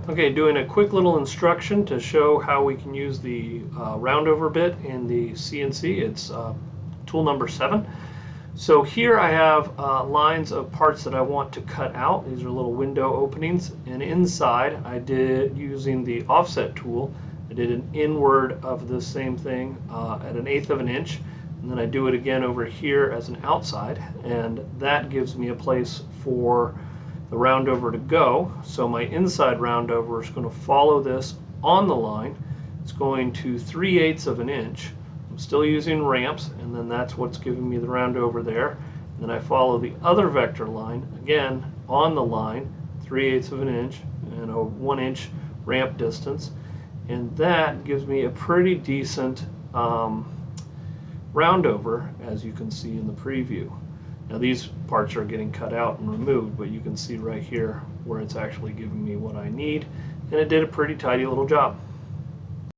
Okay, doing a quick little instruction to show how we can use the roundover bit in the CNC. It's tool number 7. So here I have lines of parts that I want to cut out. These are little window openings, and inside I did, using the offset tool, I did an inward of the same thing at 1/8 of an inch, and then I do it again over here as an outside, and that gives me a place for the roundover to go. So my inside roundover is going to follow this on the line. It's going to 3/8 of an inch. I'm still using ramps, and then that's what's giving me the roundover there. And then I follow the other vector line again on the line, 3/8 of an inch and a 1 inch ramp distance, and that gives me a pretty decent roundover, as you can see in the preview. Now these parts are getting cut out and removed, but you can see right here where it's actually giving me what I need, and it did a pretty tidy little job.